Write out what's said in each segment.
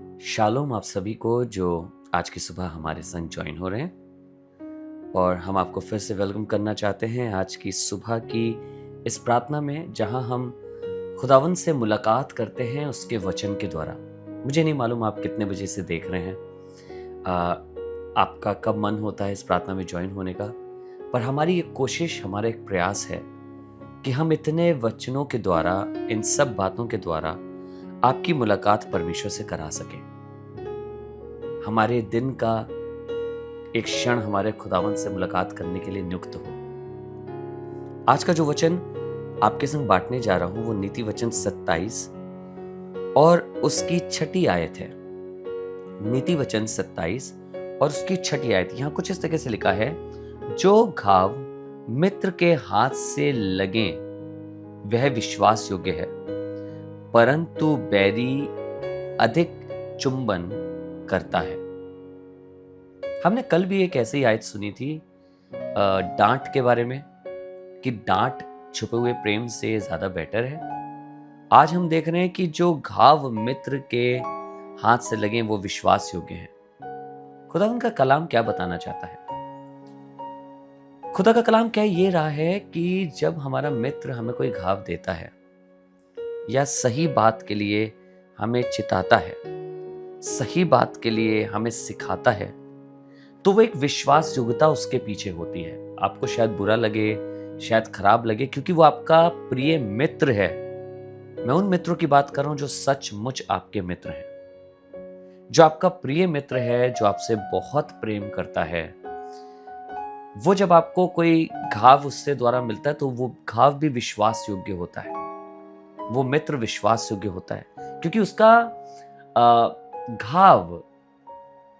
Shalom आप सभी को जो आज की सुबह हमारे संग ज्वाइन हो रहे हैं और हम आपको फिर से वेलकम करना चाहते हैं आज की सुबह की इस प्रार्थना में जहां हम खुदावंद से मुलाकात करते हैं उसके वचन के द्वारा। मुझे नहीं मालूम आप कितने बजे से देख रहे हैं, आपका कब मन होता है इस प्रार्थना में ज्वाइन होने का, पर हमारी एक कोशिश, हमारा एक प्रयास है कि हम इतने वचनों के द्वारा, इन सब बातों के द्वारा आपकी मुलाकात परमेश्वर से करा सकें। हमारे दिन का एक क्षण हमारे खुदावंद से मुलाकात करने के लिए नियुक्त हो। आज का जो वचन आपके संग बांटने जा रहा हूं वो नीति वचन 27 और उसकी 6ठी आयत है। नीति वचन 27 और उसकी 6ठी आयत यहां कुछ इस तरह से लिखा है, जो घाव मित्र के हाथ से लगे वह विश्वास योग्य है, परंतु बैरी अधिक चुंबन करता है। हमने कल भी एक ऐसी आयत सुनी थी डांट के बारे में कि डांट छुपे हुए प्रेम से ज्यादा बेटर है। आज हम देख रहे हैं कि जो घाव मित्र के हाथ से लगे वो विश्वास योग्य है। खुदा उनका कलाम क्या बताना चाहता है? खुदा का कलाम क्या ये रहा है कि जब हमारा मित्र हमें कोई घाव देता है या सही बात के लिए हमें चिताता है, सही बात के लिए हमें सिखाता है, तो वो एक विश्वास योग्यता उसके पीछे होती है। आपको शायद बुरा लगे, शायद खराब लगे, क्योंकि वो आपका प्रिय मित्र है। मैं उन मित्रों की बात कर रहा हूं जो सचमुच आपके मित्र हैं, जो आपका प्रिय मित्र है, जो आपसे बहुत प्रेम करता है। वो जब आपको कोई घाव उससे द्वारा मिलता है तो वो घाव भी विश्वास योग्य होता है, वो मित्र विश्वास योग्य होता है, क्योंकि उसका घाव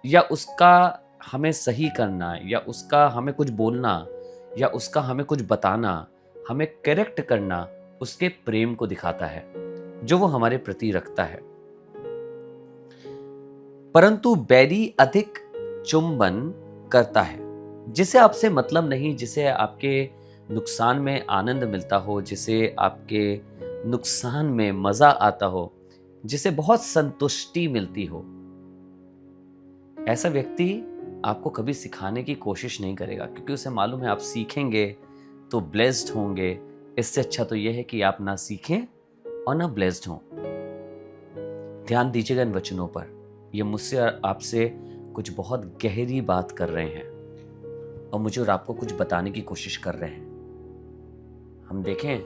या उसका हमें सही करना या उसका हमें कुछ बोलना या उसका हमें कुछ बताना, हमें करेक्ट करना उसके प्रेम को दिखाता है जो वो हमारे प्रति रखता है। परंतु बैरी अधिक चुंबन करता है, जिसे आपसे मतलब नहीं, जिसे आपके नुकसान में आनंद मिलता हो, जिसे आपके नुकसान में मजा आता हो, जिसे बहुत संतुष्टि मिलती हो, ऐसा व्यक्ति आपको कभी सिखाने की कोशिश नहीं करेगा, क्योंकि उसे मालूम है आप सीखेंगे तो ब्लेस्ड होंगे। इससे अच्छा तो यह है कि आप ना सीखें और ना ब्लेस्ड हों। ध्यान दीजिएगा इन वचनों पर, ये मुझसे और आपसे कुछ बहुत गहरी बात कर रहे हैं और मुझे और आपको कुछ बताने की कोशिश कर रहे हैं। हम देखें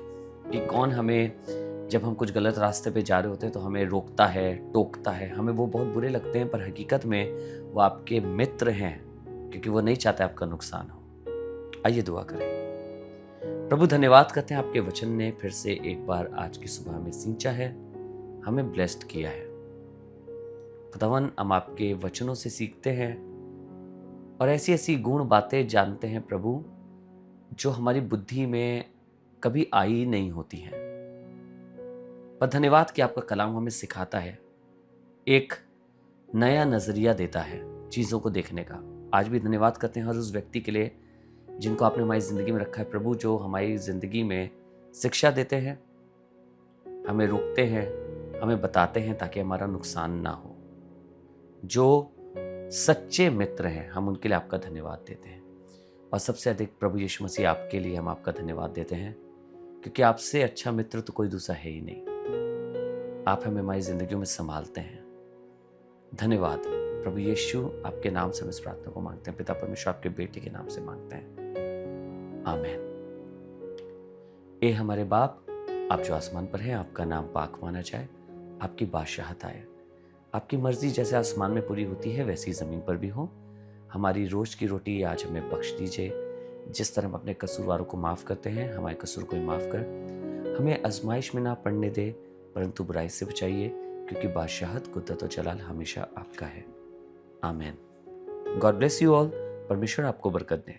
कि कौन हमें, जब हम कुछ गलत रास्ते पे जा रहे होते हैं तो हमें रोकता है, टोकता है, हमें वो बहुत बुरे लगते हैं, पर हकीकत में वो आपके मित्र हैं, क्योंकि वो नहीं चाहते आपका नुकसान हो। आइए दुआ करें। प्रभु, धन्यवाद करते हैं आपके वचन ने फिर से एक बार आज की सुबह में सींचा है, हमें ब्लेस्ड किया है। खुदावन, हम आपके वचनों से सीखते हैं और ऐसी ऐसी गुण बातें जानते हैं प्रभु, जो हमारी बुद्धि में कभी आई नहीं होती हैं। पर धन्यवाद कि आपका कलाम हमें सिखाता है, एक नया नजरिया देता है चीजों को देखने का। आज भी धन्यवाद करते हैं हर उस व्यक्ति के लिए जिनको आपने हमारी जिंदगी में रखा है प्रभु, जो हमारी जिंदगी में शिक्षा देते हैं, हमें रोकते हैं, हमें बताते हैं ताकि हमारा नुकसान ना हो। जो सच्चे मित्र हैं, हम उनके लिए आपका धन्यवाद देते हैं। और सबसे अधिक प्रभु यीशु मसीह, आपके लिए हम आपका धन्यवाद देते हैं, क्योंकि आपसे अच्छा मित्र तो कोई दूसरा है ही नहीं। आप हमें हमारी जिंदगियों में संभालते हैं। धन्यवाद प्रभु यीशु, आपके नाम से हम इस प्रार्थना को मांगते हैं। पिता परमेश्वर, आपके बेटे के नाम से मांगते हैं, आमीन। ए हमारे बाप, आप जो आसमान पर हैं, आपका नाम पाक माना जाए, आपकी बादशाहत आए, आपकी मर्जी जैसे आसमान में पूरी होती है वैसी जमीन पर भी हो। हमारी रोज की रोटी आज हमें बख्श दीजिए, जिस तरह हम अपने कसूरवारों को माफ करते हैं, हमारे कसूर को माफ कर हमें आजमाइश में ना पड़ने दे, परंतु बुराई से बचाइए, क्योंकि बादशाहत, कुद्दत और जलाल हमेशा आपका है। आमीन। God bless you all. परमेश्वर आपको बरकत दे।